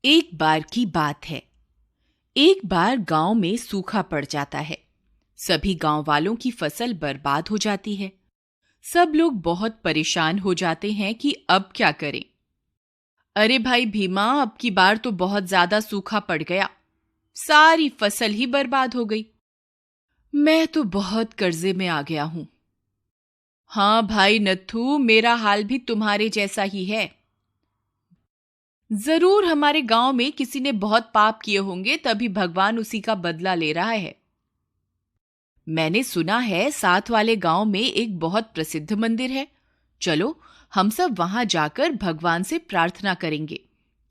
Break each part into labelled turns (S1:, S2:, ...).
S1: एक बार की बात है। एक बार गांव में सूखा पड़ जाता है। सभी गांव वालों की फसल बर्बाद हो जाती है। सब लोग बहुत परेशान हो जाते हैं कि अब क्या करें। अरे भाई भीमा, अब की बार तो बहुत ज्यादा सूखा पड़ गया। सारी फसल ही बर्बाद हो गई। मैं तो बहुत कर्जे में आ गया हूं। हाँ भाई नत्थू, मेरा हाल भी तुम्हारे जैसा ही है। जरूर हमारे गांव में किसी ने बहुत पाप किए होंगे, तभी भगवान उसी का बदला ले रहा है। मैंने सुना है साथ वाले गांव में एक बहुत प्रसिद्ध मंदिर है। चलो हम सब वहां जाकर भगवान से प्रार्थना करेंगे।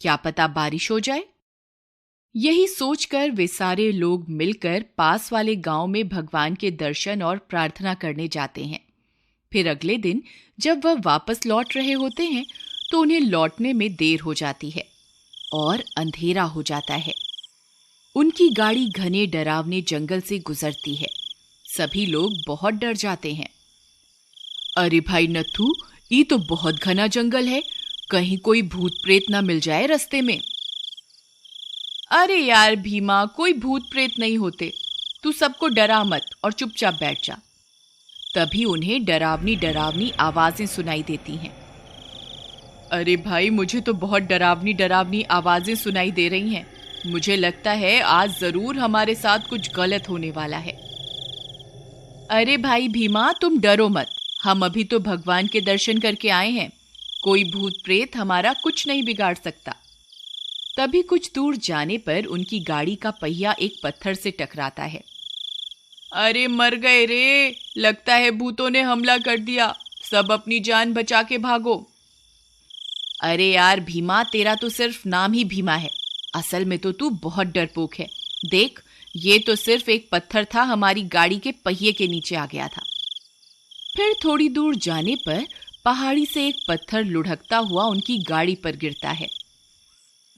S1: क्या पता बारिश हो जाए। यही सोचकर वे सारे लोग मिलकर पास वाले गांव में भगवान के दर्शन और प्रार्थना करने जाते हैं। फिर अगले दिन जब वह वापस लौट रहे होते हैं तो उन्हें लौटने में देर हो जाती है और अंधेरा हो जाता है। उनकी गाड़ी घने डरावने जंगल से गुजरती है। सभी लोग बहुत डर जाते हैं। अरे भाई नत्थू, ये तो बहुत घना जंगल है, कहीं कोई भूत प्रेत ना मिल जाए रास्ते में। अरे यार भीमा, कोई भूत प्रेत नहीं होते। तू सबको डरा मत और चुपचाप बैठ जा। तभी उन्हें डरावनी डरावनी आवाजें सुनाई देती हैं। अरे भाई, मुझे तो बहुत डरावनी डरावनी आवाजें सुनाई दे रही हैं। मुझे लगता है आज जरूर हमारे साथ कुछ गलत होने वाला है। अरे भाई भीमा, तुम डरो मत। हम अभी तो भगवान के दर्शन करके आए हैं। कोई भूत प्रेत हमारा कुछ नहीं बिगाड़ सकता। तभी कुछ दूर जाने पर उनकी गाड़ी का पहिया एक पत्थर से टकराता है। अरे मर गए रे, लगता है भूतों ने हमला कर दिया। सब अपनी जान बचा के भागो। अरे यार भीमा, तेरा तो सिर्फ नाम ही भीमा है। असल में तो तू बहुत डरपोक है। देख, ये तो सिर्फ एक पत्थर था, हमारी गाड़ी के पहिए के नीचे आ गया था। फिर थोड़ी दूर जाने पर पहाड़ी से एक पत्थर लुढ़कता हुआ उनकी गाड़ी पर गिरता है।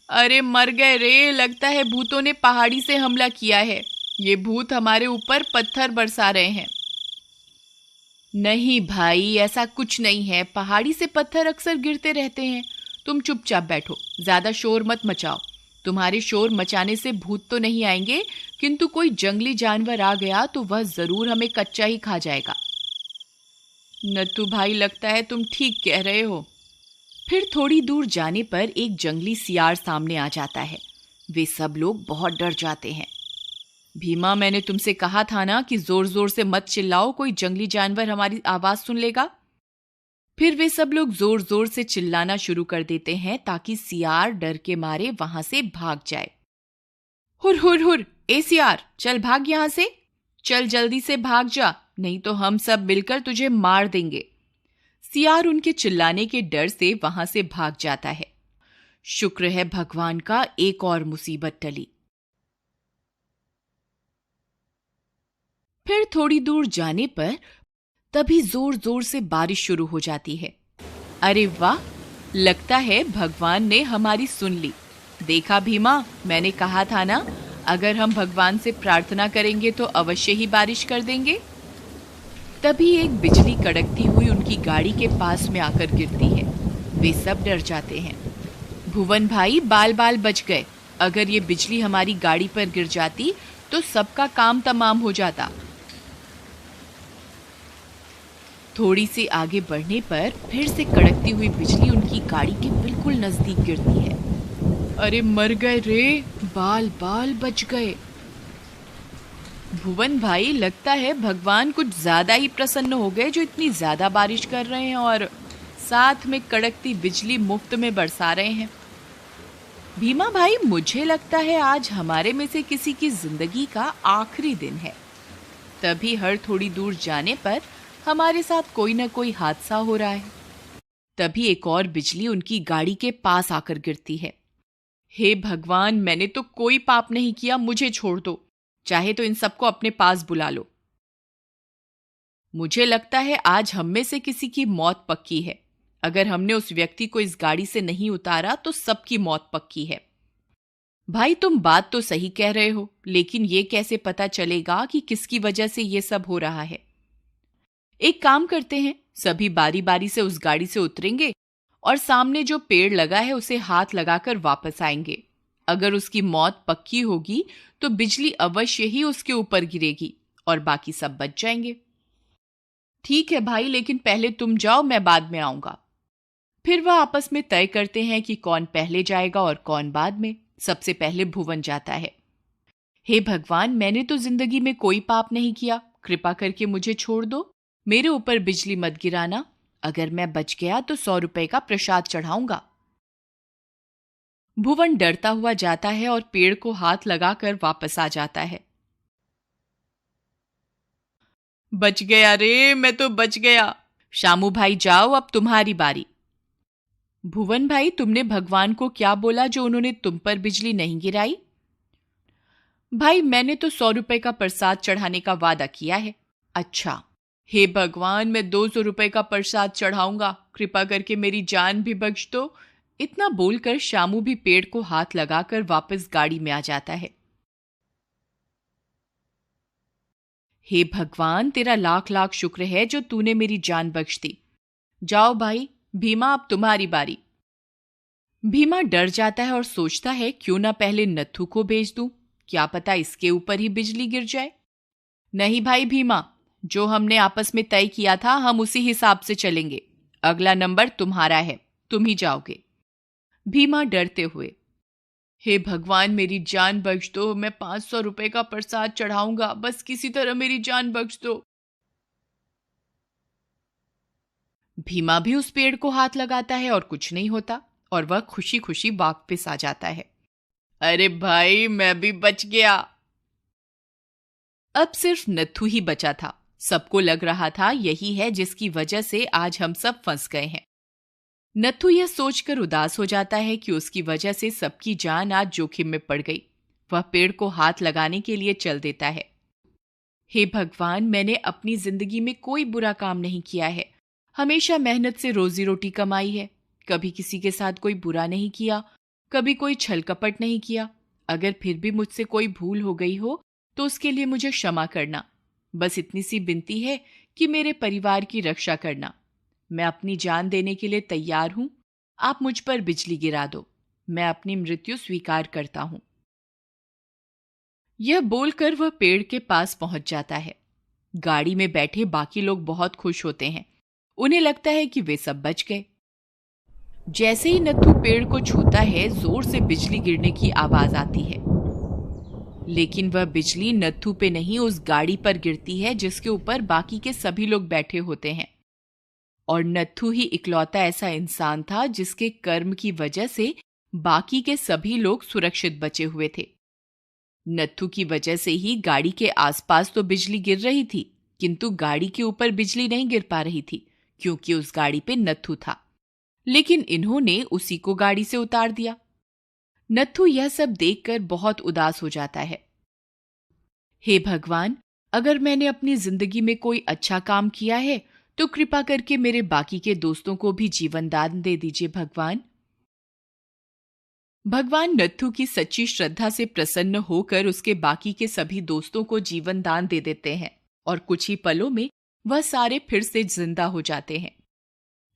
S1: अरे मर गए रे, लगता है भूतों ने पहाड़ी से हमला किया है। ये भूत हमारे ऊपर पत्थर बरसा रहे हैं। नहीं भाई, ऐसा कुछ नहीं है। पहाड़ी से पत्थर अक्सर गिरते रहते हैं। तुम चुपचाप बैठो, ज्यादा शोर मत मचाओ। तुम्हारे शोर मचाने से भूत तो नहीं आएंगे, किंतु कोई जंगली जानवर आ गया तो वह जरूर हमें कच्चा ही खा जाएगा। नत्थू भाई, लगता है तुम ठीक कह रहे हो। फिर थोड़ी दूर जाने पर एक जंगली सियार सामने आ जाता है। वे सब लोग बहुत डर जाते हैं। भीमा, मैंने तुमसे कहा था ना कि जोर जोर से मत चिल्लाओ, कोई जंगली जानवर हमारी आवाज सुन लेगा। फिर वे सब लोग जोर जोर से चिल्लाना शुरू कर देते हैं ताकि सियार डर के मारे वहां से भाग जाए। हुर हुर हुर, ए सियार, चल भाग यहां से। चल जल्दी से भाग जा, नहीं तो हम सब मिलकर तुझे मार देंगे। सियार उनके चिल्लाने के डर से वहां से भाग जाता है। शुक्र है भगवान का, एक और मुसीबत टली। फिर थोड़ी दूर जाने पर तभी जोर जोर से बारिश शुरू हो जाती है। अरे वाह, लगता है भगवान ने हमारी सुन ली। देखा भीमा, मैंने कहा था ना, अगर हम भगवान से प्रार्थना करेंगे तो अवश्य ही बारिश कर देंगे। तभी एक बिजली कड़कती हुई उनकी गाड़ी के पास में आकर गिरती है। वे सब डर जाते हैं। भुवन भाई, बाल बाल बच गए। अगर ये बिजली हमारी गाड़ी पर गिर जाती तो सबका काम तमाम हो जाता। थोड़ी सी आगे बढ़ने पर फिर से कड़कती हुई बिजली उनकी गाड़ी के बिल्कुल नजदीक गिरती है। अरे मर गए रे, बाल बाल बच गए। भुवन भाई, लगता है भगवान कुछ ज्यादा ही प्रसन्न हो गए जो इतनी ज्यादा बारिश कर रहे हैं और साथ में कड़कती बिजली मुफ्त में बरसा रहे हैं। भीमा भाई, मुझे लगता है आज हमारे में से किसी की जिंदगी का आखिरी दिन है। तभी हर थोड़ी दूर जाने पर हमारे साथ कोई ना कोई हादसा हो रहा है। तभी एक और बिजली उनकी गाड़ी के पास आकर गिरती है। हे भगवान, मैंने तो कोई पाप नहीं किया, मुझे छोड़ दो। चाहे तो इन सबको अपने पास बुला लो। मुझे लगता है आज हम में से किसी की मौत पक्की है। अगर हमने उस व्यक्ति को इस गाड़ी से नहीं उतारा तो सबकी मौत पक्की है। भाई, तुम बात तो सही कह रहे हो, लेकिन ये कैसे पता चलेगा कि किसकी वजह से ये सब हो रहा है। एक काम करते हैं, सभी बारी बारी से उस गाड़ी से उतरेंगे और सामने जो पेड़ लगा है उसे हाथ लगाकर वापस आएंगे। अगर उसकी मौत पक्की होगी तो बिजली अवश्य ही उसके ऊपर गिरेगी और बाकी सब बच जाएंगे। ठीक है भाई, लेकिन पहले तुम जाओ, मैं बाद में आऊंगा। फिर वह आपस में तय करते हैं कि कौन पहले जाएगा और कौन बाद में। सबसे पहले भुवन जाता है। हे भगवान, मैंने तो जिंदगी में कोई पाप नहीं किया, कृपा करके मुझे छोड़ दो, मेरे ऊपर बिजली मत गिराना। अगर मैं बच गया तो 100 रुपए का प्रसाद चढ़ाऊंगा। भुवन डरता हुआ जाता है और पेड़ को हाथ लगाकर वापस आ जाता है। बच गया रे, मैं तो बच गया। शामू भाई जाओ, अब तुम्हारी बारी। भुवन भाई, तुमने भगवान को क्या बोला जो उन्होंने तुम पर बिजली नहीं गिराई? भाई, मैंने तो 100 रुपए का प्रसाद चढ़ाने का वादा किया है। अच्छा, हे भगवान, मैं 200 रुपए का प्रसाद चढ़ाऊंगा, कृपा करके मेरी जान भी बख्श दो। इतना बोलकर शामू भी पेड़ को हाथ लगाकर वापस गाड़ी में आ जाता है। हे भगवान, तेरा लाख लाख शुक्र है जो तूने मेरी जान बख्श दी। जाओ भाई, भीमा अब तुम्हारी बारी। भीमा डर जाता है और सोचता है क्यों ना पहले नत्थू को भेज दूं, क्या पता इसके ऊपर ही बिजली गिर जाए। नहीं भाई भीमा, जो हमने आपस में तय किया था हम उसी हिसाब से चलेंगे। अगला नंबर तुम्हारा है, तुम ही जाओगे। भीमा डरते हुए, हे भगवान मेरी जान बख्श दो, मैं 500 रुपए का प्रसाद चढ़ाऊंगा, बस किसी तरह मेरी जान बख्श दो। भीमा भी उस पेड़ को हाथ लगाता है और कुछ नहीं होता और वह खुशी खुशी वापस आ जाता है। अरे भाई, मैं भी बच गया। अब सिर्फ नत्थू ही बचा था। सबको लग रहा था यही है जिसकी वजह से आज हम सब फंस गए हैं। नत्थू यह सोचकर उदास हो जाता है कि उसकी वजह से सबकी जान आज जोखिम में पड़ गई। वह पेड़ को हाथ लगाने के लिए चल देता है। हे भगवान, मैंने अपनी जिंदगी में कोई बुरा काम नहीं किया है, हमेशा मेहनत से रोजी रोटी कमाई है, कभी किसी के साथ कोई बुरा नहीं किया, कभी कोई छल कपट नहीं किया। अगर फिर भी मुझसे कोई भूल हो गई हो तो उसके लिए मुझे क्षमा करना। बस इतनी सी विनती है कि मेरे परिवार की रक्षा करना। मैं अपनी जान देने के लिए तैयार हूं, आप मुझ पर बिजली गिरा दो, मैं अपनी मृत्यु स्वीकार करता हूं। यह बोलकर वह पेड़ के पास पहुंच जाता है। गाड़ी में बैठे बाकी लोग बहुत खुश होते हैं, उन्हें लगता है कि वे सब बच गए। जैसे ही नत्थू पेड़ को छूता है, जोर से बिजली गिरने की आवाज आती है, लेकिन वह बिजली नत्थू पे नहीं उस गाड़ी पर गिरती है जिसके ऊपर बाकी के सभी लोग बैठे होते हैं। और नत्थू ही इकलौता ऐसा इंसान था जिसके कर्म की वजह से बाकी के सभी लोग सुरक्षित बचे हुए थे। नत्थू की वजह से ही गाड़ी के आसपास तो बिजली गिर रही थी, किंतु गाड़ी के ऊपर बिजली नहीं गिर पा रही थी क्योंकि उस गाड़ी पे नत्थू था। लेकिन इन्होंने उसी को गाड़ी से उतार दिया। नत्थू यह सब देखकर बहुत उदास हो जाता है। हे भगवान, अगर मैंने अपनी जिंदगी में कोई अच्छा काम किया है तो कृपा करके मेरे बाकी के दोस्तों को भी जीवन दान दे दीजिए भगवान। भगवान नत्थू की सच्ची श्रद्धा से प्रसन्न होकर उसके बाकी के सभी दोस्तों को जीवन दान दे देते हैं और कुछ ही पलों में वह सारे फिर से जिंदा हो जाते हैं।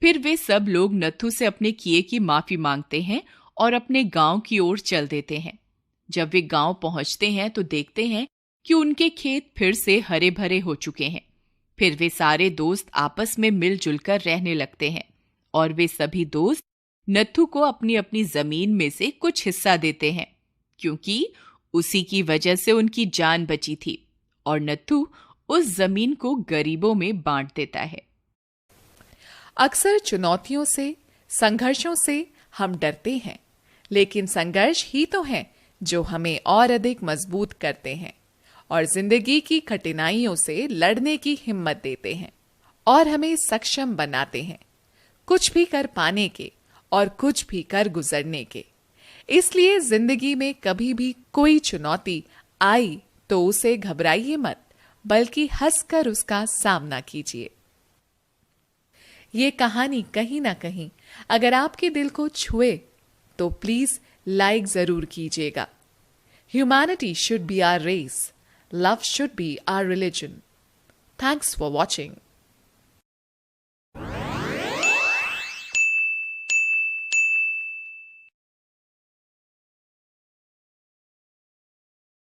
S1: फिर वे सब लोग नत्थू से अपने किए की माफी मांगते हैं और अपने गांव की ओर चल देते हैं। जब वे गांव पहुंचते हैं तो देखते हैं कि उनके खेत फिर से हरे भरे हो चुके हैं। फिर वे सारे दोस्त आपस में मिलजुल कर रहने लगते हैं और वे सभी दोस्त नत्थू को अपनी अपनी जमीन में से कुछ हिस्सा देते हैं क्योंकि उसी की वजह से उनकी जान बची थी और नत्थू उस जमीन को गरीबों में बांट देता है।
S2: अक्सर चुनौतियों से, संघर्षों से हम डरते हैं, लेकिन संघर्ष ही तो हैं जो हमें और अधिक मजबूत करते हैं और जिंदगी की कठिनाइयों से लड़ने की हिम्मत देते हैं और हमें सक्षम बनाते हैं, कुछ भी कर पाने के और कुछ भी कर गुजरने के। इसलिए जिंदगी में कभी भी कोई चुनौती आई तो उसे घबराइए मत, बल्कि हंसकर उसका सामना कीजिए। ये कहानी कहीं ना कहीं अगर आपके दिल को छुए तो प्लीज लाइक जरूर कीजिएगा। Humanity should be our race, love should be our religion. Thanks for watching.